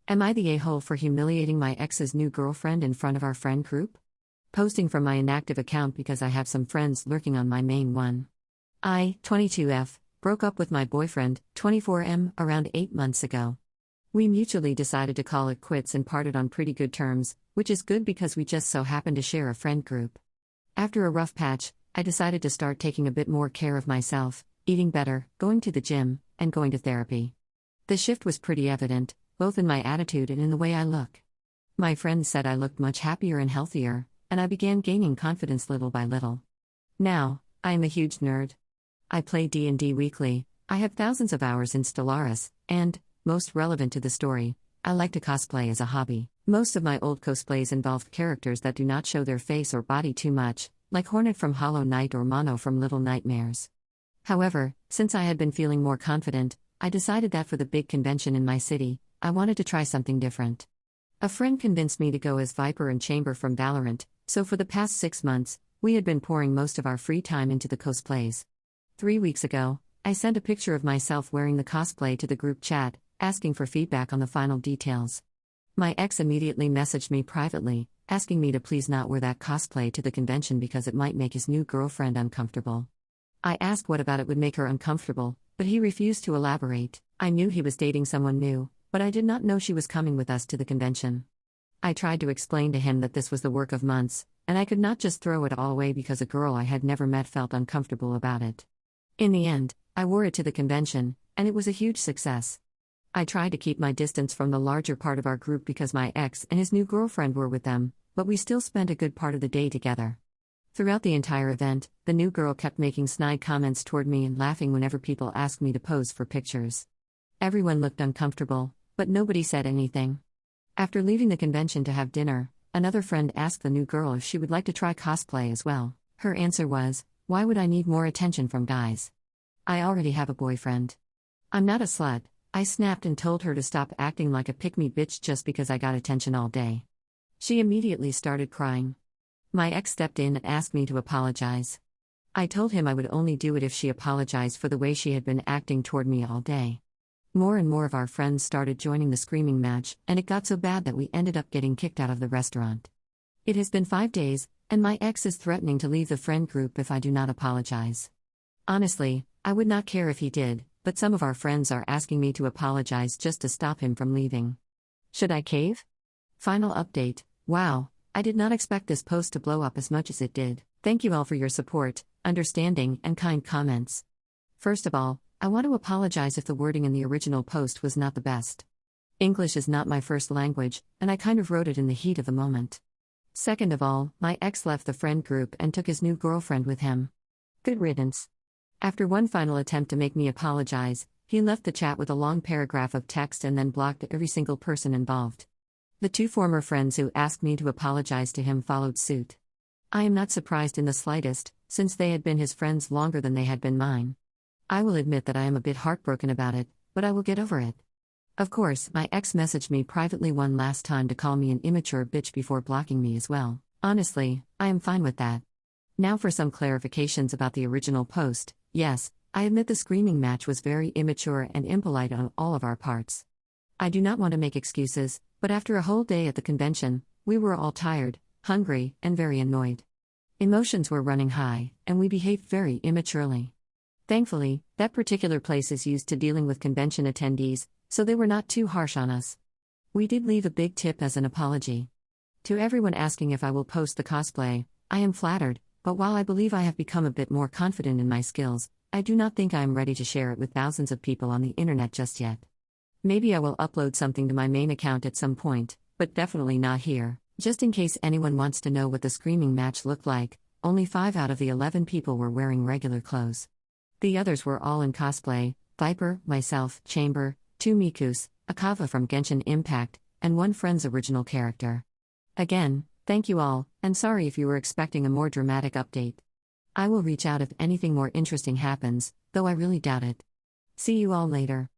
Am I the a-hole for humiliating my ex's new girlfriend in front of our friend group? Posting from my inactive account because I have some friends lurking on my main one. I, 22F, broke up with my boyfriend, 24M, around 8 months ago. We mutually decided to call it quits and parted on pretty good terms, which is good because we just so happen to share a friend group. After a rough patch, I decided to start taking a bit more care of myself, eating better, going to the gym, and going to therapy. The shift was pretty evident, both in my attitude and in the way I look. My friends said I looked much happier and healthier, and I began gaining confidence little by little. Now, I am a huge nerd. I play D&D weekly, I have thousands of hours in Stellaris, and, most relevant to the story, I like to cosplay as a hobby. Most of my old cosplays involved characters that do not show their face or body too much, like Hornet from Hollow Knight or Mono from Little Nightmares. However, since I had been feeling more confident, I decided that for the big convention in my city, I wanted to try something different. A friend convinced me to go as Viper and Chamber from Valorant, so for the past 6 months, we had been pouring most of our free time into the cosplays. 3 weeks ago, I sent a picture of myself wearing the cosplay to the group chat, asking for feedback on the final details. My ex immediately messaged me privately, asking me to please not wear that cosplay to the convention because it might make his new girlfriend uncomfortable. I asked what about it would make her uncomfortable, but he refused to elaborate. I knew he was dating someone new, but I did not know she was coming with us to the convention. I tried to explain to him that this was the work of months, and I could not just throw it all away because a girl I had never met felt uncomfortable about it. In the end, I wore it to the convention, and it was a huge success. I tried to keep my distance from the larger part of our group because my ex and his new girlfriend were with them, but we still spent a good part of the day together. Throughout the entire event, the new girl kept making snide comments toward me and laughing whenever people asked me to pose for pictures. Everyone looked uncomfortable, but nobody said anything. After leaving the convention to have dinner, another friend asked the new girl if she would like to try cosplay as well. Her answer was, "Why would I need more attention from guys? I already have a boyfriend." "I'm not a slut," I snapped and told her to stop acting like a pick-me bitch just because I got attention all day. She immediately started crying. My ex stepped in and asked me to apologize. I told him I would only do it if she apologized for the way she had been acting toward me all day. More and more of our friends started joining the screaming match, and it got so bad that we ended up getting kicked out of the restaurant. It has been 5 days, and my ex is threatening to leave the friend group if I do not apologize. Honestly, I would not care if he did, but some of our friends are asking me to apologize just to stop him from leaving. Should I cave? Final update. Wow, I did not expect this post to blow up as much as it did. Thank you all for your support, understanding, and kind comments. First of all, I want to apologize if the wording in the original post was not the best. English is not my first language, and I kind of wrote it in the heat of the moment. Second of all, my ex left the friend group and took his new girlfriend with him. Good riddance. After one final attempt to make me apologize, he left the chat with a long paragraph of text and then blocked every single person involved. The 2 former friends who asked me to apologize to him followed suit. I am not surprised in the slightest, since they had been his friends longer than they had been mine. I will admit that I am a bit heartbroken about it, but I will get over it. Of course, my ex messaged me privately one last time to call me an immature bitch before blocking me as well. Honestly, I am fine with that. Now for some clarifications about the original post. Yes, I admit the screaming match was very immature and impolite on all of our parts. I do not want to make excuses, but after a whole day at the convention, we were all tired, hungry, and very annoyed. Emotions were running high, and we behaved very immaturely. Thankfully, that particular place is used to dealing with convention attendees, so they were not too harsh on us. We did leave a big tip as an apology. To everyone asking if I will post the cosplay, I am flattered, but while I believe I have become a bit more confident in my skills, I do not think I am ready to share it with thousands of people on the internet just yet. Maybe I will upload something to my main account at some point, but definitely not here. Just in case anyone wants to know what the screaming match looked like, only 5 out of the 11 people were wearing regular clothes. The others were all in cosplay: Viper, myself, Chamber, 2 Mikus, Akava from Genshin Impact, and 1 friend's original character. Again, thank you all, and sorry if you were expecting a more dramatic update. I will reach out if anything more interesting happens, though I really doubt it. See you all later.